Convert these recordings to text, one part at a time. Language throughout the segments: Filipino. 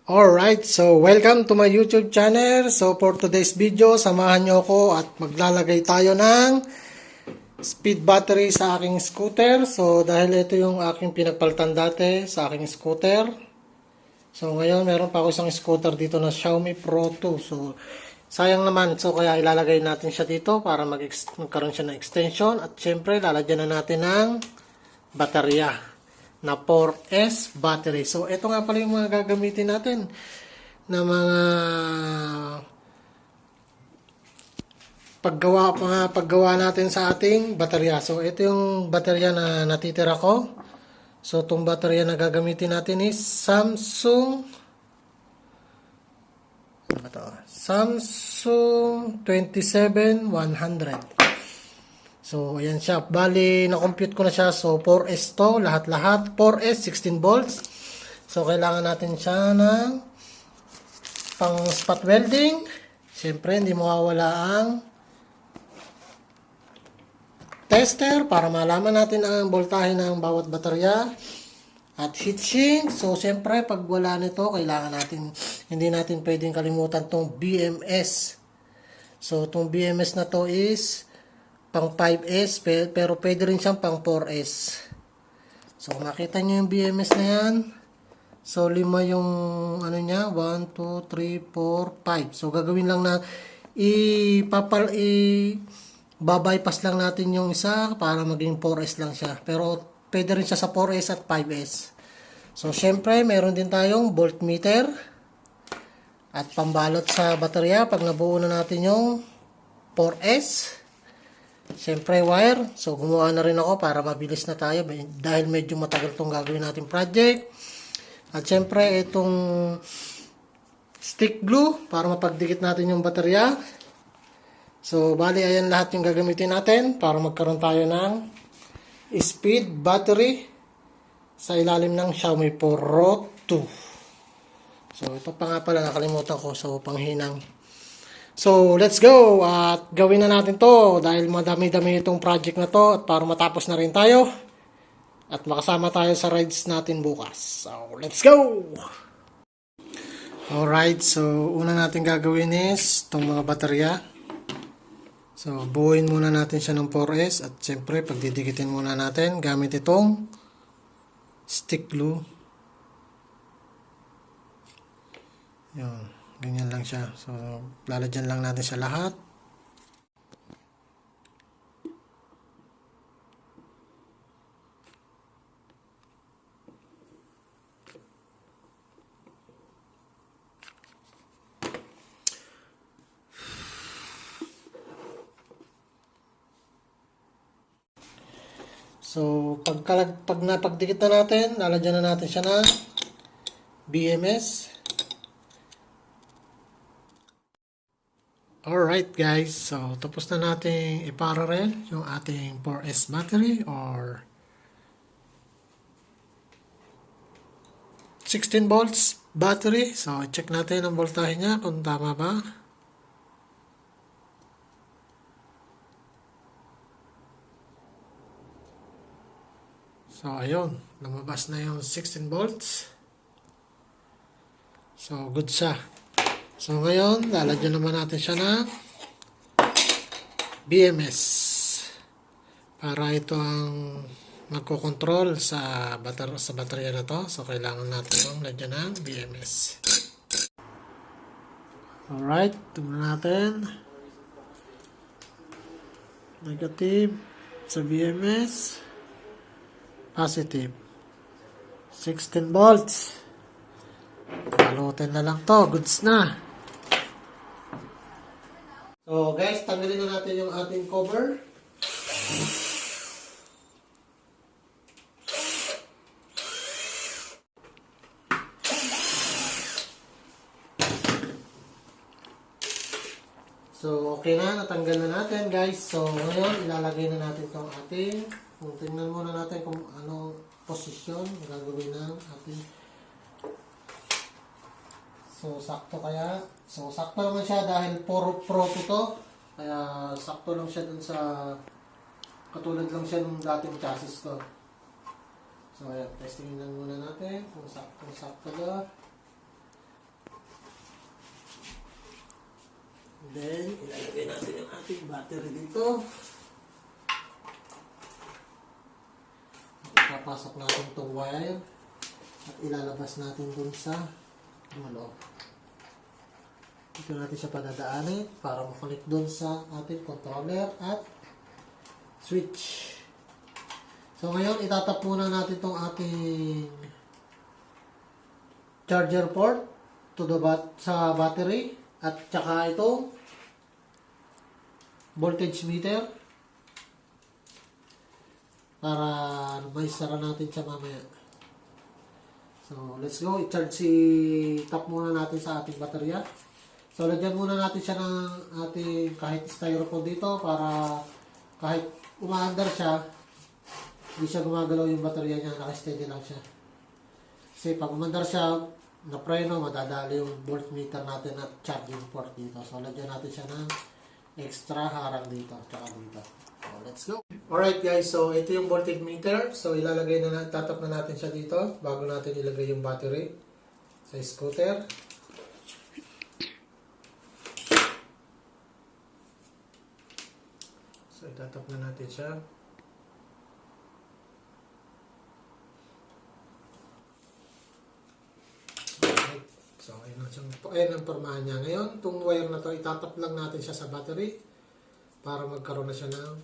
Alright, so welcome to my YouTube channel. So for today's video, samahan nyo ako at maglalagay tayo ng speed battery sa aking scooter. So dahil ito yung aking pinagpalitan dati sa aking scooter. So ngayon meron pa ako isang scooter dito na Xiaomi Pro 2. So sayang naman, so kaya ilalagay natin siya dito para magkaroon siya ng extension. At syempre lalagyan na natin ng baterya na 4S battery. So, ito nga pala yung mga gagamitin natin na mga paggawa natin sa ating baterya. So, ito yung baterya na natitira ko. So, itong baterya na gagamitin natin is Samsung 27100. So, ayan siya. Bali, na-compute ko na siya. So, 4S to. Lahat-lahat. 4S, 16 volts. So, kailangan natin siya ng pang spot welding. Siyempre, hindi mawawala ang tester para malaman natin ang voltahe ng bawat baterya. At heatsink. So, siyempre, pag wala nito, kailangan natin, hindi natin pwedeng kalimutan tong BMS. So, itong BMS na to is pang 5S, pero pwede rin siyang pang 4S. So, makita nyo yung BMS na yan. So, 5 yung ano niya, 1, 2, 3, 4, 5. So, gagawin lang na babypass lang natin yung isa para maging 4S lang siya. Pero, pwede rin siya sa 4S at 5S. So, syempre, meron din tayong voltmeter at pambalot sa baterya pag nabuo na natin yung 4S. Siyempre wire. So gumawa na rin ako para mabilis na tayo dahil medyo matagal itong gagawin natin project. At siyempre itong stick glue para mapagdikit natin yung baterya. So bali ayan lahat yung gagamitin natin para magkaroon tayo ng speed battery sa ilalim ng Xiaomi Pro 2. So ito pa nga pala nakalimutan ko. So panghinang. So, let's go! At gawin na natin to dahil madami-dami itong project na to at para matapos na rin tayo at makasama tayo sa rides natin bukas. So, let's go! Alright, so una natin gagawin is itong mga baterya. So, buuin muna natin siya ng 4S at siyempre pagdidikitin muna natin gamit itong stick glue. Yun. Ganyan lang siya. So, lalagyan lang natin siya lahat. So, pag napagdikit na natin, lalagyan na natin siya ng BMS. Alright guys, so tapos na natin i-parallel yung ating 4S battery or 16 volts battery. So check natin ang voltahe niya kung tama ba. So ayun, lumabas na yung 16 volts. So good siya. So ngayon, lalagyan naman natin siya ng BMS para ito ang magkocontrol sa baterya na to. So kailangan natin itong lagyan ng BMS. Alright, tingnan natin. Negative sa BMS. Positive. 16 volts. Balutin na lang to. Goods na. So guys, tanggalin na natin yung ating cover. So okay na, natanggal na natin guys. So ngayon, ilalagay na natin itong ating, kung tingnan muna natin kung anong posisyon gagawin ng ating. So, sakto kaya. So, sakto naman siya dahil Pro 2 to. Kaya, sakto lang siya dun sa, katulad lang siya nung dating chassis ko. So, ayan, testingin lang muna natin kung sakto ba. Then, ilalagay natin yung ating battery dito. Ipapasok natin itong wire at ilalabas natin dun sa dulo. Dito natin siya padadaanin para makunik dun sa ating controller at switch. So ngayon, itatap muna natin itong ating charger port to the sa battery at saka itong voltage meter para may sara natin siya mamaya. So let's go, tap muna natin sa ating baterya. So lagyan muna natin siya ng ating kahit styrofoam dito para kahit umaandar siya, hindi siya gumagalaw yung baterya niya, naka-steady lang siya. Kasi pag umandar siya, na preno, madadali yung voltmeter natin at charging port dito. So, lagyan natin siya ng extra harang dito, tsaka dito. So, let's go. Alright guys, so ito yung voltage meter. So, tatap na natin siya dito bago natin ilagay yung battery sa scooter. So, itatap na natin siya. So, ayan ang pormahan niya. Ngayon, itong wire na to, itatap lang natin siya sa battery para magkaroon na siya ng...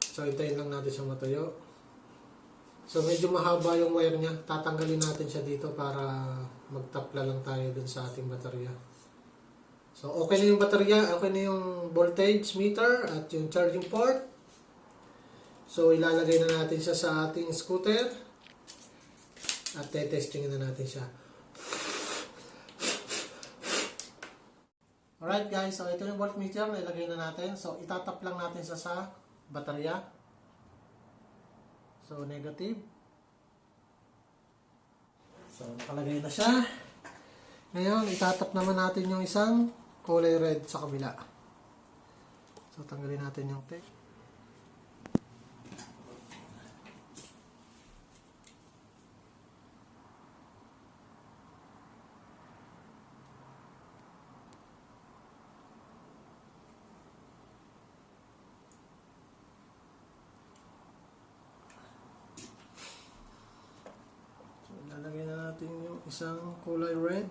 So, hintayin lang natin siya matuyo. So, medyo mahaba yung wire niya. Tatanggalin natin siya dito para magtapla lang tayo dun sa ating baterya. So, okay na yung baterya, okay na yung voltage meter at yung charging port. So, ilalagay na natin siya sa ating scooter. At testingin na natin siya. Alright guys, so ito yung voltmeter na ilagay na natin. So itatap lang natin siya sa baterya. So negative. So nakalagay na siya. Ngayon, itatap naman natin yung isang kulay red sa kabila. So tanggalin natin yung tape. Lalagay na natin yung isang kulay red.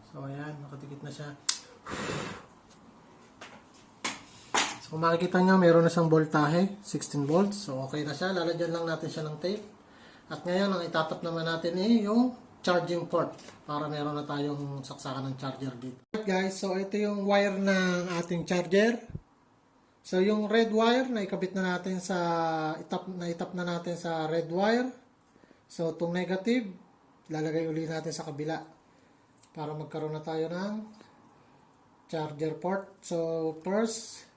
So ayan, nakatikit na siya. So kung makikita nyo, meron na siyang voltahe, 16 volts. So okay na siya, lalagyan lang natin siya ng tape. At ngayon, ang itatap naman natin yung charging port para meron na tayong saksakan ng charger dito. Alright guys, so ito yung wire ng ating charger. So yung red wire na ikabit na natin sa itap na natin sa red wire. So itong negative lalagay uli natin sa kabila para magkaroon na tayo ng charger port. So first,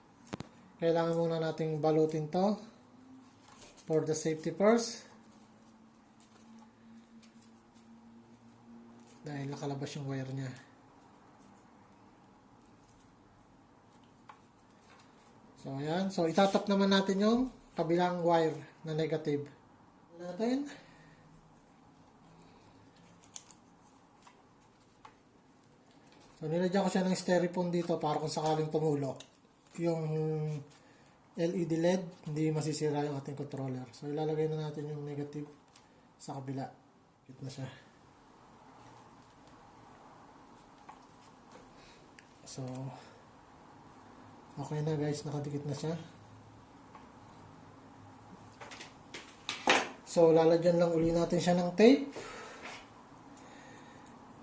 kailangan muna nating balutin to for the safety first. Dahil nakalabas yung wire niya. So, ayan. So, itatap naman natin yung kabilang wire na negative. Natin. So, nilagyan ko siya ng styrofoam dito para kung sakaling tumulo yung LED LED, hindi masisira yung ating controller. So, ilalagay na natin yung negative sa kabila. Hit na siya. So, okay na guys, nakadikit na siya. So, lalagyan lang uli natin siya ng tape.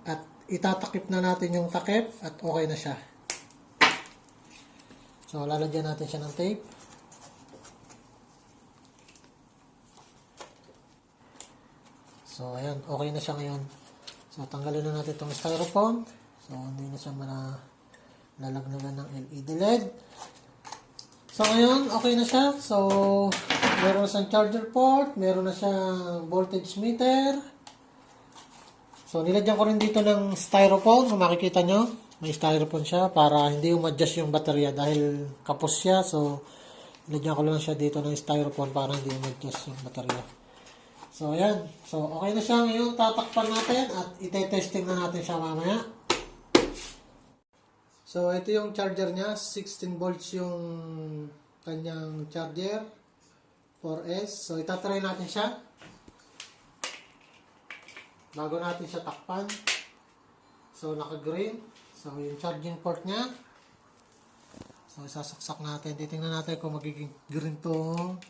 At itatakip na natin yung takip at okay na siya. So, lalagyan natin siya ng tape. So, ayan, okay na siya ngayon. So, tanggalin na natin itong styrofoam. So, hindi na siya lalagnagan ng LED LED. So, ngayon, okay na siya. So, meron na siyang charger port, meron na siyang voltage meter. So, nilagyan ko rin dito ng styrofoam. Kung makikita nyo, may styrofoam siya para hindi umadjust yung baterya dahil kapos siya. So, nilagyan ko lang siya dito ng styrofoam para hindi umadjust yung baterya. So, ayan. So, okay na siya. Ngayon, tatakpan natin at ite-testing na natin siya mamaya. So, ito yung charger niya. 16 volts yung kanyang charger. 4S. So, itatry natin siya. Bago natin siya takpan. So, naka-green. So, yung charging port niya. So, isasaksak natin. Titingnan natin kung magiging green tong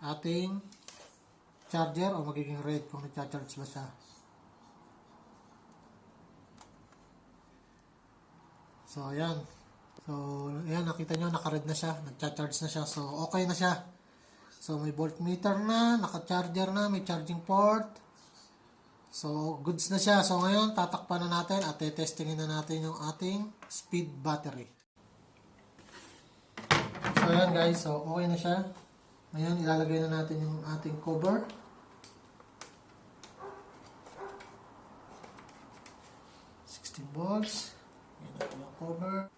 ating charger o magiging red kung nagcha-charge ba siya. So, ayan. So, ayan, nakita nyo, naka-red na siya. Nagcha-charge na siya. So, okay na siya. So, may voltmeter na, naka-charger na, may charging port. So, goods na siya. So, ngayon, tatakpan na natin at testingin na natin yung ating speed battery. So, ayan guys. So, okay na siya. Ngayon, ilalagay na natin yung ating cover. 16 volts. Ayan natin yung cover.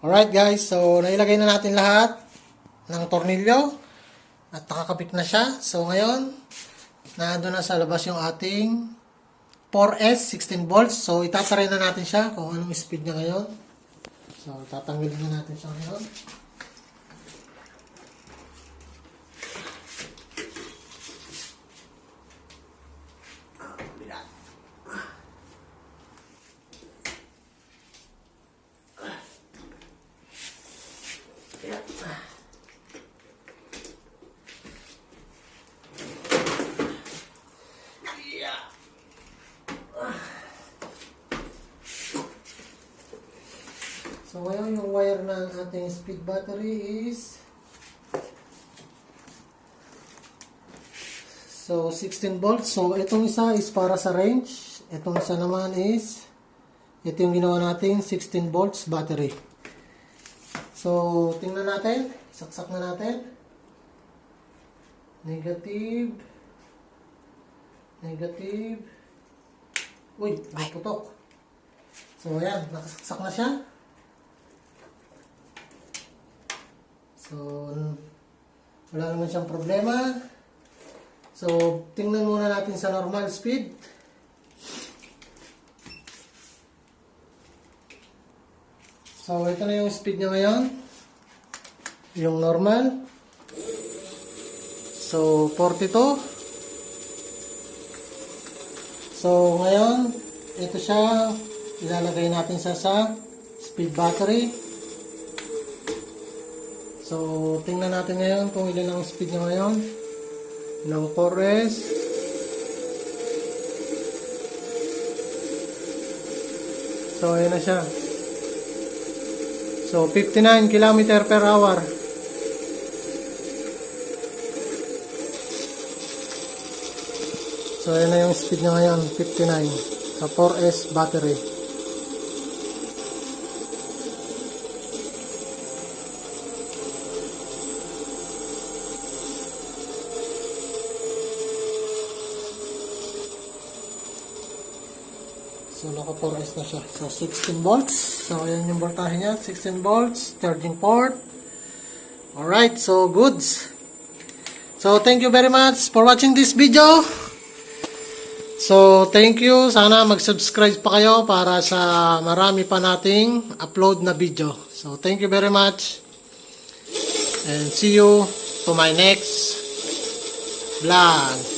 Alright guys, so nailagay na natin lahat ng tornilyo at nakakabit na siya. So ngayon, nandun na sa labas yung ating 4S 16 volts. So itatry na natin siya kung anong speed niya ngayon. So tatanggalin na natin siya ngayon. So ngayon yung wire ng ating speed battery is so 16 volts. So itong isa is para sa range. Itong isa naman is ito yung ginawa nating 16 volts battery. So tingnan natin, saksak na natin. Negative. Negative. Uy, may putok. So ayan, nakasaksak na siya. So, wala naman siyang problema. So, tingnan muna natin sa normal speed. So, ito na yung speed niya ngayon. Yung normal. So, 42. So, ngayon, ito siya. Ilalagay natin siya sa speed battery. So, tingnan natin ngayon kung ilan ang speed niya ngayon ng 4S. So, ayan na siya. So, 59 km per hour. So, ayan na yung speed niya ngayon, 59 sa 4S battery. So, naka 4S na siya. So, 16 volts. So, ayan yung voltahe niya. 16 volts. Charging port. Alright. So, goods. So, thank you very much for watching this video. So, thank you. Sana mag-subscribe pa kayo para sa marami pa nating upload na video. So, thank you very much. And see you to my next vlog.